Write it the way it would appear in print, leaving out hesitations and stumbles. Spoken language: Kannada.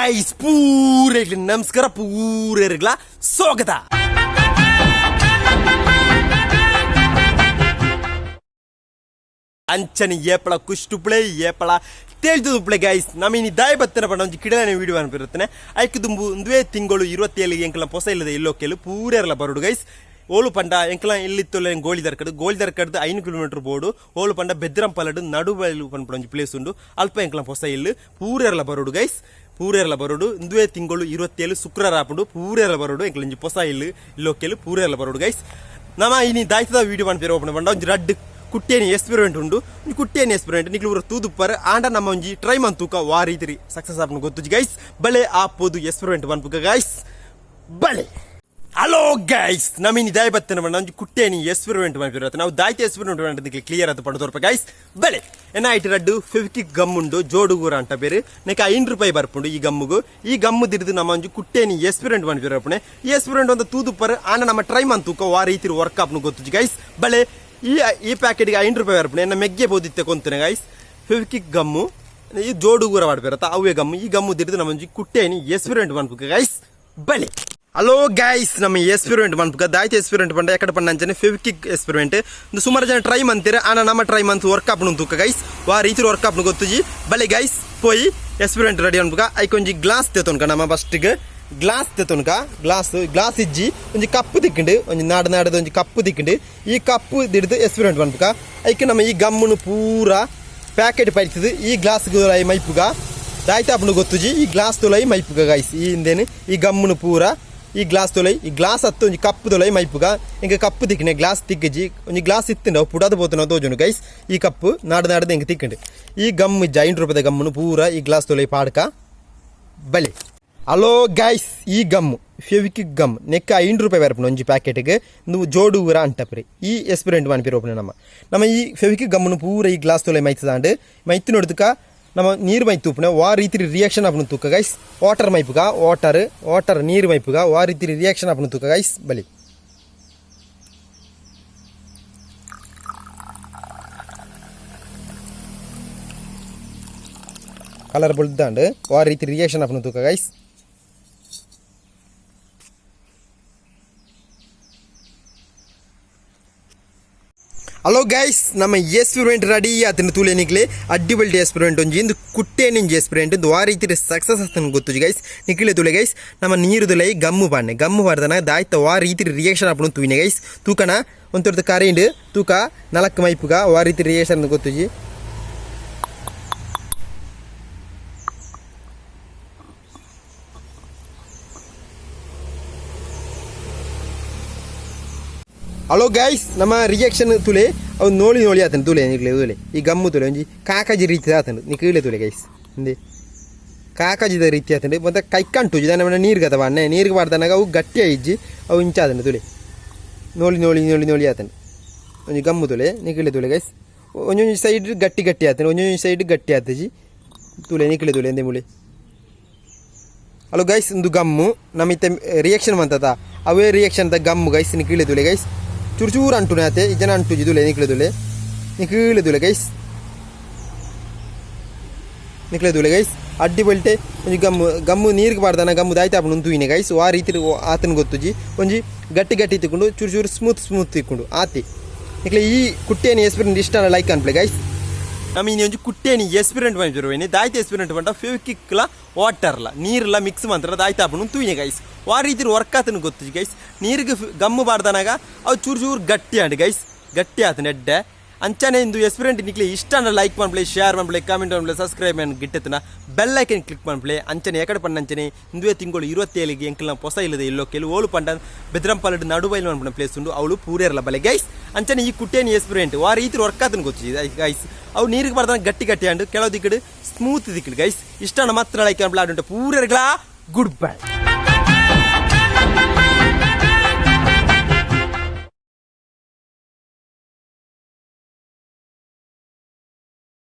ಗೈಸ್ ಪೂರೈಗ್ಲಿ ನಮಸ್ಕಾರ ಪೂರೈಗ್ಲ ಸ್ವಾಗತ. ಅಂಚನೆ ಏಪಳ ಕುಷ್ಟುಪ್ಳೆ ಏಪಳ ತೇಳ್ದುಪ್ಳೆ ಗೈಸ್ ನಮೀನಿ ದಾಯ ಬತ್ತನ ಪಂಡ ಒಂಜಿ ಕಿಡನೆ ವಿಡಿಯೋ ಅನ್ಪಿರುತ್ತನೆ ಐಕ್ ದುಂಬು ಒಂದುವೇ ತಿಂಗಳು 27 ಎಂಕಲ ಪೊಸ ಇಲ್ಲದೆ ಎಲ್ಲೋ ಕೇಳು ಪೂರೆರ್ಲ ಬರೋಡು ಗೈಸ್. ಓಲು ಪಂಡ ಎಂಕಲ ಇಲ್ಲಿತ್ತೊಲ್ಲ ಗೋಳಿ ದರ್ಕಡ್ದು 5 ಕಿಲೋಮೀಟರ್ ಬೋರ್ಡು ಓಲು ಪಂಡ ಬೆದ್ರಂಪಲಡು ನಡುಬೈಲು ಪಂಡ ಒಂಜಿ ಪ್ಲೇಸ್ ಉಂಡು ಅಲ್ಪ ಎಂಕಲ ಪೊಸ ಇಲ್ಲು ಪೂರೆರ್ಲ ಬರೋಡು ಗೈಸ್. ಪೂರೆರ್ಲ ಬರೋಡು ಒಂದುವೇ ತಿಂಗಳು 27 ಶುಕ್ರವಾರ ಆಪುಂಡು ಪೂರೆರ್ಲ ಬರೋಡು ಎಂಕಲ ಒಂಜಿ ಪೊಸ ಇಲ್ಲು ಇಲ್ಲೋ ಕೇಳು ಪೂರೆರ್ಲ ಬರೋಡು ಗೈಸ್. ನಮ ಇನಿ ದಾಯ್ತದ ವಿಡಿಯೋ ಪಂಡ ಓಪನ್ ಪಂಡ ಒಂಜಿ ರಡ್ಡು ಕುಟ್ಟೇನಿ ಎಕ್ಸ್ಪೆರಿಮೆಂಟ್ ಉಂಡು. ಕುಟ್ಟೇನಿ ಎಕ್ಸ್ಪೆರಿಮೆಂಟ್ ನಿಕ್ಲು ತೂದುಪ್ಪರ್ ಆಂಡ ನಮ್ಮ ಒಂಜಿ ಟ್ರೈ ಮಂತೂಕ ವಾ ರೀತಿ ಸಕ್ಸಸ್ ಆಪನು ಗೊತ್ತು ಗೈಸ್. ಬಲೆ ಆಪೋದು ಎಕ್ಸ್ಪೆರಿಮೆಂಟ್ ಬಂದ್ಪುಕ ಗೈಸ್ ಬಲೆ. ಹಲೋ ಗೈಸ್ ನಮೀನಿ ದಾಯ ಬತ್ತನ ಬಂಡ ಒಂಜಿ ಕುಟ್ಟೇನಿ ಎಕ್ಸ್ಪೆರಿಮೆಂಟ್ ಮಾಡ್ಬಿರತ್ತೆ ನಾವು ದಾಯ್ತ ಎಕ್ಸ್ಪೆರಿಮೆಂಟ್ ಮಾಡಿ ಕ್ಲಿಯರ್ ಆತ ಪಡೆದೋರ್ಪ ಗೈಸ್ ಬಲೆ. ಏನಾಯ್ತು ರಡ್ಡು ಫೆವಿಕಿಕ್ ಗಮ್ ಉಂಡು ಜೋಡುಗೂರ ಅಂತ ಬೇರೆ ನೆಕ 5 ರೂಪಾಯಿ ಬರ್ಪುಂಡು ಈ ಗಮ್ಮುಗು. ಈ ಗಮ್ಮು ದಿರಿದು ನಮ್ಮ ಒಂಜಿ ಕುಟ್ಟೇನಿ ಎಕ್ಸ್ಪೆರಿಮೆಂಟ್ ಮಾಡ್ಬಿರಪ್ಪಣೆ ಈ ಎಕ್ಸ್ಪೆರಿಮೆಂಟ್ ಒಂದು ತೂದುಪ್ಪರ್ ಆಂಡ ನಮ್ಮ ಟ್ರೈ ಮಂತೂಕ ವಾ ರೀತಿ ವರ್ಕ್ ಆಪ್ನು ಗೊತ್ತು ಗೈಸ್ ಬಲೆ. ಈ ಪ್ಯಾಕೆಟ್ಗೆ 5 ರೂಪಾಯಿ ಬರ್ಪಣೆ ಎನ್ನ ಮೆಗ್ಗೆ ಬೋದಿತ್ತೆ ಕೊಂತನೆ ಗೈಸ್. ಫೆವಿಕಿಕ್ ಗಮ್ಮು ಈ ಜೋಡುಗೂರ ಮಾಡ್ಬಿರತ್ತ ಅವೇ ಗಮ್ಮು ಈ ಗಮ್ಮು ದಿರಿದು ನಮ್ಮ ಒಂಜಿ ಕುಟ್ಟೇನಿ ಎಕ್ಸ್ಪೆರಿಮೆಂಟ್ ಮಾಡ್ಬೇಕು ಗೈಸ್ ಬಲೆ. ಹಲೋ ಗೈಸ್ ನಮ್ಮ ಎಕ್ಸ್ಪೆರಿಮೆಂಟ್ ಮಾಡ್ಬೇಕು ದಾಯ್ತ ಎಕ್ಸ್ಪೆರಿಮೆಂಟ್ ಪಂಡ ಯಾಕಡೆ ಪಂಡ ಅಂಚನೆ ಫೆವಿಕಿಕ್ ಎಕ್ಸ್ಪೆರಿಮೆಂಟ್ ಒಂದು ಸುಮಾರು ಜನ ಟ್ರೈ ಮಂತೀರ ಆನ ನಮ್ಮ ಟ್ರೈ ಮಂತ್ ವರ್ಕ್ ಆಪ್ನು ತೂಕ ಗೈಸ್ ವಾ ರೀತಿ ವರ್ಕ್ ಆಪ್ನು ಗೊತ್ತುಜಿ ಬಲೆ ಗೈಸ್. ಪೋಯಿ ಎಕ್ಸ್ಪೆರಿಮೆಂಟ್ ರೆಡಿ ಅನ್ಬೇಕ ಐಕೊಂಜಿ ಗ್ಲಾಸ್ ತೆತ್ತೊನ್ಕ ನಮ್ಮ ಫಸ್ಟ್ಗೆ ಗ್ಲಾಸ್ ತೆತ್ತೊನ್ಕ ಗ್ಲಾಸ್ ಇಜ್ಜಿ ಒಂಜಿ ಕಪ್ಪು ತಿಕ್ಕಂಡು ಒಂಜಿ ನಾಡದ ಒಂಜಿ ಕಪ್ಪು ತಿಕ್ಕಂಡು ಈ ಕಪ್ಪು ದಿಡ್ದು ಎಕ್ಸ್ಪೆರಿಮೆಂಟ್ ಮಾಡ್ಬೇಕ ಐಕೆ ನಮ್ಮ ಈ ಗಮ್ಮನು ಪೂರ ಪ್ಯಾಕೆಟ್ ಪೈತದು ಈ ಗ್ಲಾಸ್ ಮೈಪುಗ ದಾಯ್ತ ಆಪ್ನು ಗೊತ್ತುಜಿ ಈ ಗ್ಲಾಸ್ ತೊಲೈ ಮೈಪುಗ ಗೈಸ್. ಈ ಹಿಂದೇನು ಈ ಗಮ್ಮನು ಪೂರ ಈ ಗ್ಲಾಸ್ ತೊಲೈ ಈ ಗ್ಲಾಸ್ ಹತ್ತು ಒಂಜಿ ಕಪ್ಪು ತೊಲೈ ಮೈಪುಗ ಇಂಕ ಕಪ್ಪು ತಿಕ್ಕನೆ ಗ್ಲಾಸ್ ತಿಕ್ಕಜಿ ಒಂಜಿ ಗ್ಲಾಸ್ ಇತ್ತಂಡು ಪುಡಾದ ಪೋತನ ತೋಜುನು ಗೈಸ್. ಈ ಕಪ್ಪು ನಾಡದ ಇಂಕ ತಿಕ್ಕಂಡು ಈ ಗಮ್ ಇಜ್ಜ 5 ರೂಪಾಯಿ ಗಮ್ಮನು ಪೂರ ಈ ಗ್ಲಾಸ್ ತೊಲೈ ಪಾಡ್ಕ ಬಲೆ. ಹಲೋ ಗೈಸ್ ಈ ಗಮ್ಮು ಫೆವಿಕಿಕ್ ಗಮ್ ನೆಕ್ಕ 5 ರೂಪಾಯಿ ಬರ್ಪುಂಡು ಒಂಜಿ ಪ್ಯಾಕೆಟ್ಗೆ ನೀವು ಜೋಡುಗೂರ ಅಂಟಪ್ರಿ ಈ ಎಕ್ಸ್ಪೆರಿಮೆಂಟ್ ಮಾಡ್ಪಿರೋಪನೆ ನಮ್ಮ ಈ ಫೆವಿಕಿಕ್ ಗಮ್ಮನು ಪೂರ ಈ ಗ್ಲಾಸ್ ತೊಲೆ ಮೈತದಾಂಡು ಮೈತು ನೋಡಿದಕ್ಕ ನಮ್ಮ ನೀರು ಮೈ ತೂಪನೆ ವಾ ರೀತಿ ರಿಯಾಕ್ಷನ್ ಆಪನು ತೂಕ ಗೈಸ್. ವಾಟರ್ ಮೈಪುಗ ವಾಟರ್ ನೀರು ಮೈಪುಗ ವಾ ರೀತಿ ರಿಯಾಕ್ಷನ್ ಆಪನು ತೂಕ ಗೈಸ್ ಬಲಿ. ಕಲರ್ ಬುಳ್ದಾಂಡು ವಾ ರೀತಿ ರಿಯಾಕ್ಷನ್ ಆಪನು ತೂಕ ಗೈಸ್. ಹಲೋ ಗೈಸ್ ನಮ್ಮ ಎಕ್ಸ್ಪೆರಿಮೆಂಟ್ ರೆಡಿ ಆತನ ತೂಲೆ ನಿಕ್ಲೆ ಅಡ್ಡಿಬಲ್ಟಿ ಎಕ್ಸ್ಪೆರಿಮೆಂಟ್ ಒಂಜಿ ಇಂದು ಕುಟ್ಟೇನಿಂಜಿ ಎಕ್ಸ್ಪೆರಿಮೆಂಟ್ ಒಂದು ವಾ ರೀತಿ ಸಕ್ಸಸ್ ಆಗ್ತಾನೆ ಗೊತ್ತು ಗೈಸ್. ನಿಕ್ಲೆ ತುಲೆ ಗೈಸ್ ನಮ್ಮ ನೀರು ತುಲೆ ಗಮ್ಮು ಪಾಡ್ದನ ದಾಯ್ತ ವಾ ರೀತಿ ರಿಯಾಕ್ಷನ್ ಆಪನು ತೂಯಿನೆ ಗೈಸ್. ತೂಕನ ಒಂಥರದ ಕರೆಂಡ್ ತೂಕ 4 ಮೈಪುಗ ವಾ ರೀತಿ ರಿಯಾಕ್ಷನ್ ಗೊತ್ತುಜಿ. ಹಲೋ ಗೈಸ್ ನಮ್ಮ ರಿಯಾಕ್ಷನ್ ತುಲೆ ಅವ್ನು ನೋಡಿ ಆತನು ತುಲೆ ನಿಕ್ಲೆ ಈ ಗಮ್ಮು ತುಲೆ ಒಂಜಿ ಕಾಕಾಜಿ ರೀತಿ ಆತನು ನಿಕ್ಲೆ ತುಲೆ ಗೈಸ್ ಹಿಂದೆ ಕಾಕಾಜಿದ ರೀತಿ ಆತಂಡು ಮತ್ತೆ ಕೈಕಂಟು ನಮ್ಮ ನೀರಿಗೆ ಅಥವಾ ನೀರಿಗೆ ಬಾರ್ದನಾಗ ಅವು ಗಟ್ಟಿ ಇಜ್ಜಿ ಅವು ಇಂಚಾದನು ತುಲೆ ನೋಡಿ ಆತನು ಒಂಜಿ ಗಮ್ಮು ತುಲೆ ನಿಕ್ಲೆ ತುಲೆ ಗೈಸ್. ಒಂಜೊಂಜಿ ಸೈಡ್ ಗಟ್ಟಿ ಆತನು ಒಂಜೊಂಜಿ ಸೈಡ್ ಗಟ್ಟಿ ಆತಜಿ ತುಲೆ ನಿಕ್ಲೆ ತುಲೆ ಎಂದೆ ಮುಳೆ. ಹಲೋ ಗೈಸ್ ಒಂದು ಗಮ್ಮು ನಮ್ಮ ಇತ್ತ ರಿಯಾಕ್ಷನ್ ಬಂತದ ಅವೇ ರಿಯಾಕ್ಷನ್ ಗಮ್ಮು ಗೈಸ್ ನಿಕ್ಲೆ ತುಲೆ ಗೈಸ್. ಚೂರು ಅಂಟುನೆ ಆತೆ ಈ ಜನ ಅಂಟು ಜಿದುಲೆ ನಿಕ್ಲೆ ತುಲೆ ಗೈಸ್ ಅಡ್ಡಿ ಬಲ್ಟೆ ಒಂಜಿ ಗಮ್ಮು ನೀರಿಗೆ ಬಾರ್ದನ ಗಮ್ಮು ದಾಯ್ತ ಆಪನು ಉಂತುಯಿನೆ ಗೈಸ್ ವಾ ರೀತಿ ಆತನ ಗೊತ್ತುಜಿ ಒಂಜಿ ಗಟ್ಟಿ ತಿಕ್ಕೊಂಡು ಚೂರು ಸ್ಮೂತ್ ತಿಕ್ಕೊಂಡು ಆತಿ ನಿಕ್ಲೆ ಈ ಕುಟ್ಟೇನಿ ಎಕ್ಸ್ಪೆರಿಮೆಂಟ್ ಇಷ್ಟ ಲೈಕ್ ಅನ್ಪ್ಲೆ ಗೈಸ್. ನಮ್ಮ ಇನ್ನೊಂದು ಕುಟ್ಟೇನಿ ಎಕ್ಸ್ಪೆರಿಮೆಂಟ್ ಮಾಡಿರುವೇನೆ ದಾಯ್ತ ಎಕ್ಸ್ಪೆರಿಮೆಂಟ್ ಬಂದ ಫೆವಿಕಿಕ್ಲ ವಾಟರ್ಲ ನೀರೆಲ್ಲ ಮಿಕ್ಸ್ ಮಾಡ್ತಾರೆ ದಾಯ್ತ ಆಪನು ತೂಯಿನೆ ಗೈಸ್ ವಾ ರೀತಿ ವರ್ಕ್ ಆತನು ಗೊತ್ತು ಗೈಸ್. ನೀರಿಗೆ ಗಮ್ಮು ಬಾರ್ದನಾಗ ಅವು ಚೂರು ಗಟ್ಟಿ ಆಂಡು ಗೈಸ್ ಗಟ್ಟಿ ಆತನ ಎಡ್ಡೆ ಅಂಚನೆ ಇಂದು ಎಕ್ಸ್ಪೆರಿಮೆಂಟ್ ನಿಕ್ಲೆ ಇಷ್ಟ ಲೈಕ್ ಮಾಡ್ಪ್ಲೆ ಶೇರ್ ಮಾಡ್ಪ್ಲೆ ಕಾಮೆಂಟ್ ಮಾಡ್ಪ್ಲೆ ಸಬ್ಸ್ಕ್ರೈಬ್ ಮಾಡಿ ಗಿಟ್ಟತನ ಬೆಲ್ ಐಕನ್ ಕ್ಲಿಕ್ ಮಾಡ್ಪ್ಲೆ ಅಂಚನೆ ಎಕಡೆ ಪಂಡ ಅಂಚನೆ ಇಂದುವೆ ತಿಂಗಳು 27 ಎಂಕಲ್ನ ಪೊಸ ಇಲ್ಲದೆ ಎಲ್ಲೋ ಕೆಲವು ಓಲು ಪಂಡ ಬೆದ್ರಂಪಲಡು ನಡುಬೈಲು ಮಾಡ್ಬಿಡ ಪ್ಲೇಸ್ ಉಂಡು ಅವಳು ಪೂರೇರಲ್ಲ ಬಲೆ ಗೈಸ್. ಅಂಚನೆ ಈ ಕುಟ್ಟೇನಿ ಎಕ್ಸ್ಪೆರಿಮೆಂಟ್ ವಾ ರೀತಿ ವರ್ಕ್ ಆತನು ಗೊತ್ತು ಗೈಸ್. ಅವು ನೀರಿಗೆ ಬಾರ್ದನ ಗಟ್ಟಿ ಆಂಡು ಕೆಲವು ದಿಕ್ಕಡು ಸ್ಮೂತ್ ದಿಕ್ಕಡು ಗೈಸ್. ಇಷ್ಟ ಮಾತ್ರ ಲೈಕ್ ಮಾಡ್ಪ್ಲೆ ಆಡುಂಟು ಪೂರೇರ್ಗಳ ಗುಡ್ ಬೈ.